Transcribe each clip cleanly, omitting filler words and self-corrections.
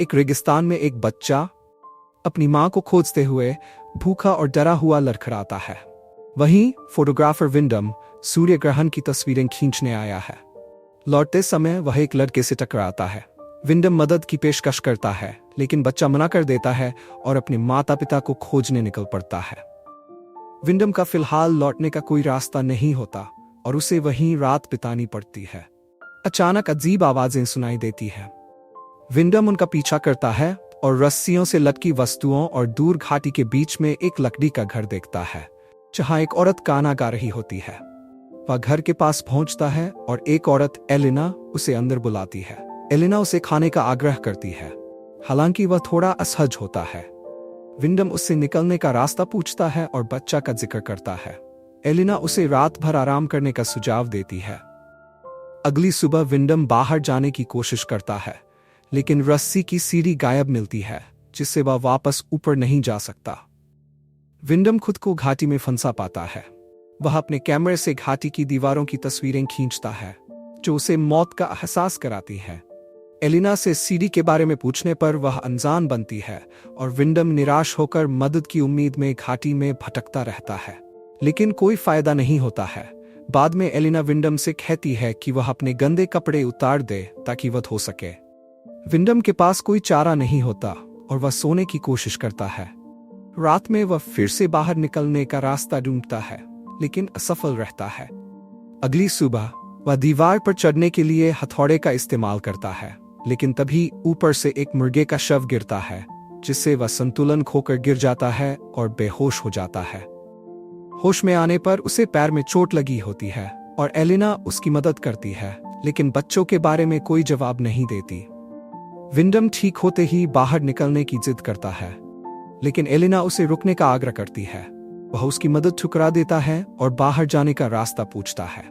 एक रेगिस्तान में एक बच्चा अपनी मां को खोजते हुए भूखा और डरा हुआ लड़खड़ाता है। वहीं फोटोग्राफर विंडम सूर्य ग्रहण की तस्वीरें खींचने आया है। लौटते समय वह एक लड़के से टकराता है। विंडम मदद की पेशकश करता है, लेकिन बच्चा मना कर देता है और अपने माता पिता को खोजने निकल पड़ता है। विंडम का फिलहाल लौटने का कोई रास्ता नहीं होता और उसे वहीं रात बितानी पड़ती है। अचानक अजीब आवाजें सुनाई देती है। विंडम उनका पीछा करता है और रस्सियों से लटकी वस्तुओं और दूर घाटी के बीच में एक लकड़ी का घर देखता है, जहां एक औरत गाना गा रही होती है। वह घर के पास पहुंचता है और एक औरत एलिना उसे अंदर बुलाती है। एलिना उसे खाने का आग्रह करती है, हालांकि वह थोड़ा असहज होता है। विंडम उससे निकलने का रास्ता पूछता है और बच्चा का जिक्र करता है। एलिना उसे रात भर आराम करने का सुझाव देती है। अगली सुबह विंडम बाहर जाने की कोशिश करता है, लेकिन रस्सी की सीढ़ी गायब मिलती है, जिससे वह वापस ऊपर नहीं जा सकता। विंडम खुद को घाटी में फंसा पाता है। वह अपने कैमरे से घाटी की दीवारों की तस्वीरें खींचता है, जो उसे मौत का एहसास कराती है। एलिना से सीढ़ी के बारे में पूछने पर वह अनजान बनती है और विंडम निराश होकर मदद की उम्मीद में घाटी में भटकता रहता है, लेकिन कोई फायदा नहीं होता है। बाद में एलिना विंडम से कहती है कि वह अपने गंदे कपड़े उतार दे ताकि वह धो सके। विंडम के पास कोई चारा नहीं होता और वह सोने की कोशिश करता है। रात में वह फिर से बाहर निकलने का रास्ता ढूंढता है, लेकिन असफल रहता है। अगली सुबह वह दीवार पर चढ़ने के लिए हथौड़े का इस्तेमाल करता है, लेकिन तभी ऊपर से एक मुर्गे का शव गिरता है, जिससे वह संतुलन खोकर गिर जाता है और बेहोश हो जाता है। होश में आने पर उसे पैर में चोट लगी होती है और एलिना उसकी मदद करती है, लेकिन बच्चों के बारे में कोई जवाब नहीं देती। विंडम ठीक होते ही बाहर निकलने की जिद करता है, लेकिन एलिना उसे रुकने का आग्रह करती है। वह उसकी मदद ठुकरा देता है और बाहर जाने का रास्ता पूछता है।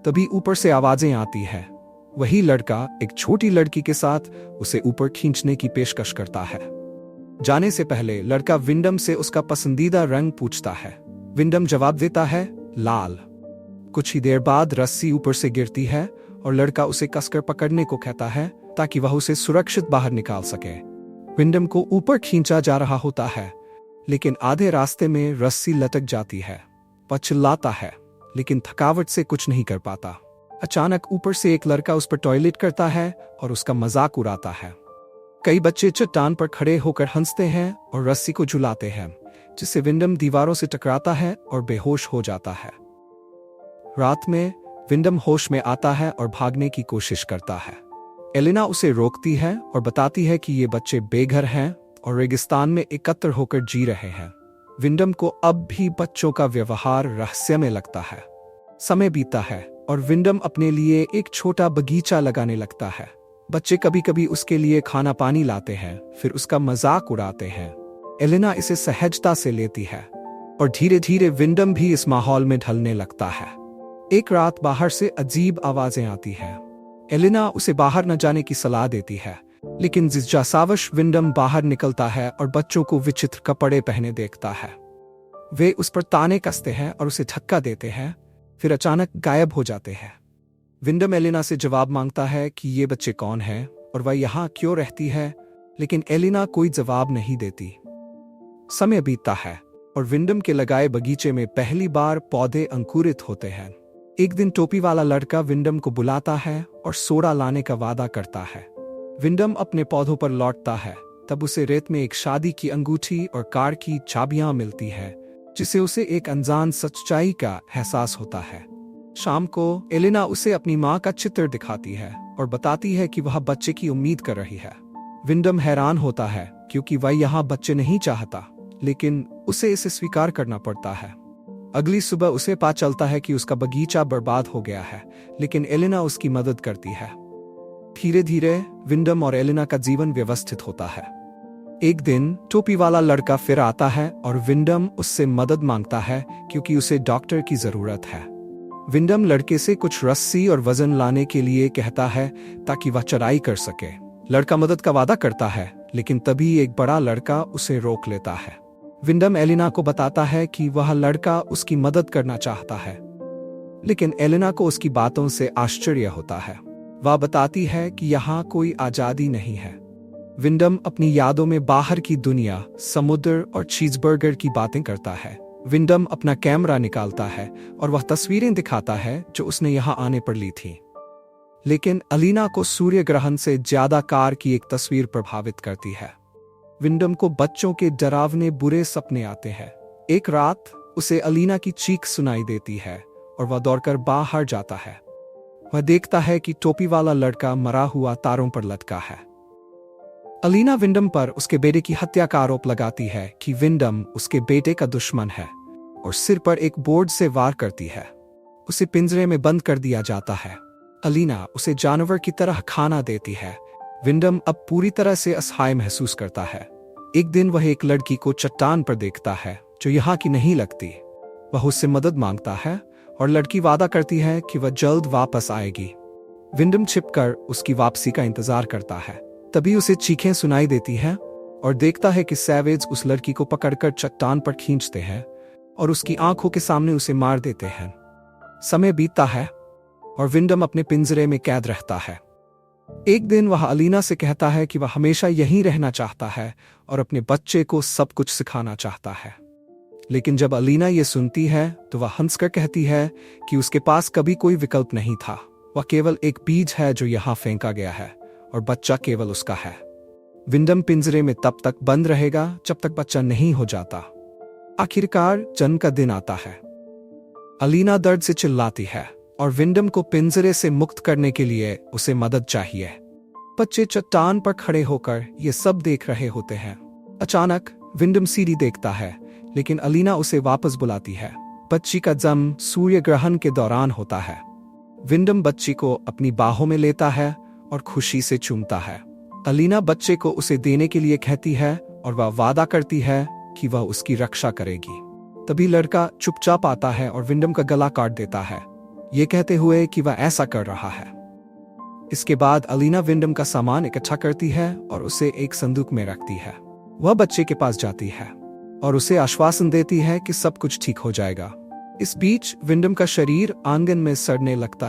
तभी ऊपर से आवाजें आती हैं। वही लड़का एक छोटी लड़की के साथ उसे ऊपर खींचने की पेशकश करता है। जाने से पहले लड़का विंडम से उसका पसंदीदा रंग पूछता है। विंडम जवाब देता है, लाल। कुछ ही देर बाद रस्सी ऊपर से गिरती है और लड़का उसे कसकर पकड़ने को कहता है ताकि वह उसे सुरक्षित बाहर निकाल सके। विंडम को ऊपर खींचा जा रहा होता है, लेकिन आधे रास्ते में रस्सी लटक जाती है। वह चिल्लाता है, लेकिन थकावट से कुछ नहीं कर पाता। अचानक ऊपर से एक लड़का उस पर टॉयलेट करता है और उसका मजाक उड़ाता है। कई बच्चे चट्टान पर खड़े होकर हंसते हैं और रस्सी को झुलाते हैं, जिससे विंडम दीवारों से टकराता है और बेहोश हो जाता है। रात में विंडम होश में आता है और भागने की कोशिश करता है। एलिना उसे रोकती है और बताती है कि ये बच्चे बेघर हैं और रेगिस्तान में एकत्र होकर जी रहे हैं। विंडम को अब भी बच्चों का व्यवहार रहस्यमय लगता है। समय बीतता है और विंडम अपने लिए एक छोटा बगीचा लगाने लगता है। बच्चे कभी कभी उसके लिए खाना पानी लाते हैं, फिर उसका मजाक उड़ाते हैं। एलिना इसे सहजता से लेती है और धीरे धीरे विंडम भी इस माहौल में ढलने लगता है। एक रात बाहर से अजीब आवाजें आती हैं। एलिना उसे बाहर न जाने की सलाह देती है, लेकिन जिज्ञासावश विंडम बाहर निकलता है और बच्चों को विचित्र कपड़े पहने देखता है। वे उस पर ताने कसते हैं और उसे धक्का देते हैं, फिर अचानक गायब हो जाते हैं। विंडम एलिना से जवाब मांगता है कि ये बच्चे कौन हैं और वह यहाँ क्यों रहती है, लेकिन एलिना कोई जवाब नहीं देती। समय बीतता है और विंडम के लगाए बगीचे में पहली बार पौधे अंकुरित होते हैं। एक दिन टोपी वाला लड़का विंडम को बुलाता है और सोडा लाने का वादा करता है। विंडम अपने पौधों पर लौटता है, तब उसे रेत में एक शादी की अंगूठी और कार की चाबियां मिलती है, जिससे उसे एक अनजान सच्चाई का एहसास होता है। शाम को एलिना उसे अपनी मां का चित्र दिखाती है और बताती है कि वह बच्चे की उम्मीद कर रही है। विंडम हैरान होता है, क्योंकि वह यहाँ बच्चे नहीं चाहता, लेकिन उसे इसे स्वीकार करना पड़ता है। अगली सुबह उसे पता चलता है कि उसका बगीचा बर्बाद हो गया है, लेकिन एलिना उसकी मदद करती है। धीरे धीरे विंडम और एलिना का जीवन व्यवस्थित होता है। एक दिन टोपी वाला लड़का फिर आता है और विंडम उससे मदद मांगता है, क्योंकि उसे डॉक्टर की जरूरत है। विंडम लड़के से कुछ रस्सी और वजन लाने के लिए कहता है ताकि वह चढ़ाई कर सके। लड़का मदद का वादा करता है, लेकिन तभी एक बड़ा लड़का उसे रोक लेता है। विंडम एलिना को बताता है कि वह लड़का उसकी मदद करना चाहता है, लेकिन एलिना को उसकी बातों से आश्चर्य होता है। वह बताती है कि यहाँ कोई आजादी नहीं है। विंडम अपनी यादों में बाहर की दुनिया, समुद्र और चीज़बर्गर की बातें करता है। विंडम अपना कैमरा निकालता है और वह तस्वीरें दिखाता है जो उसने यहाँ आने पर ली थी। लेकिन अलीना को सूर्य ग्रहण से ज्यादा कार की एक तस्वीर प्रभावित करती है। विंडम को बच्चों के डरावने बुरे सपने आते हैं। एक रात उसे अलीना की चीख सुनाई देती है और वह दौड़कर बाहर जाता है। वह देखता है कि टोपी वाला लड़का मरा हुआ तारों पर लटका है। अलीना विंडम पर उसके बेटे की हत्या का आरोप लगाती है कि विंडम उसके बेटे का दुश्मन है और सिर पर एक बोर्ड से वार करती है। उसे पिंजरे में बंद कर दिया जाता है। अलीना उसे जानवर की तरह खाना देती है। विंडम अब पूरी तरह से असहाय महसूस करता है। एक दिन वह एक लड़की को चट्टान पर देखता है जो यहाँ की नहीं लगती। वह उससे मदद मांगता है और लड़की वादा करती है कि वह जल्द वापस आएगी। विंडम छिपकर उसकी वापसी का इंतजार करता है। तभी उसे चीखें सुनाई देती हैं और देखता है कि सैवेज उस लड़की को पकड़कर चट्टान पर खींचते हैं और उसकी आंखों के सामने उसे मार देते हैं। समय बीतता है और विंडम अपने पिंजरे में कैद रहता है। एक दिन वह अलीना से कहता है कि वह हमेशा यहीं रहना चाहता है और अपने बच्चे को सब कुछ सिखाना चाहता है। लेकिन जब अलीना ये सुनती है तो वह हंसकर कहती है कि उसके पास कभी कोई विकल्प नहीं था। वह केवल एक बीज है जो यहाँ फेंका गया है और बच्चा केवल उसका है। विंडम पिंजरे में तब तक बंद रहेगा जब तक बच्चा नहीं हो जाता। आखिरकार जन्म का दिन आता है। अलीना दर्द से चिल्लाती है और विंडम को पिंजरे से मुक्त करने के लिए उसे मदद चाहिए। बच्चे चट्टान पर खड़े होकर ये सब देख रहे होते हैं। अचानक विंडम सीढ़ी देखता है, लेकिन अलीना उसे वापस बुलाती है। बच्ची का जन्म सूर्य ग्रहण के दौरान होता है। विंडम बच्ची को अपनी बाहों में लेता है और खुशी से चूमता है। अलीना बच्चे को उसे देने के लिए कहती है और वह वादा करती है कि वह उसकी रक्षा करेगी। तभी लड़का चुपचाप आता है और विंडम का गला काट देता है, ये कहते हुए कि वह ऐसा कर रहा है। इसके बाद अलीना विंडम का सामान इकट्ठा करती है और उसे एक संदूक में रखती है। वह बच्चे के पास जाती है और उसे आश्वासन देती है कि सब कुछ ठीक हो जाएगा। इस बीच विंडम का शरीर आंगन में सड़ने लगता है।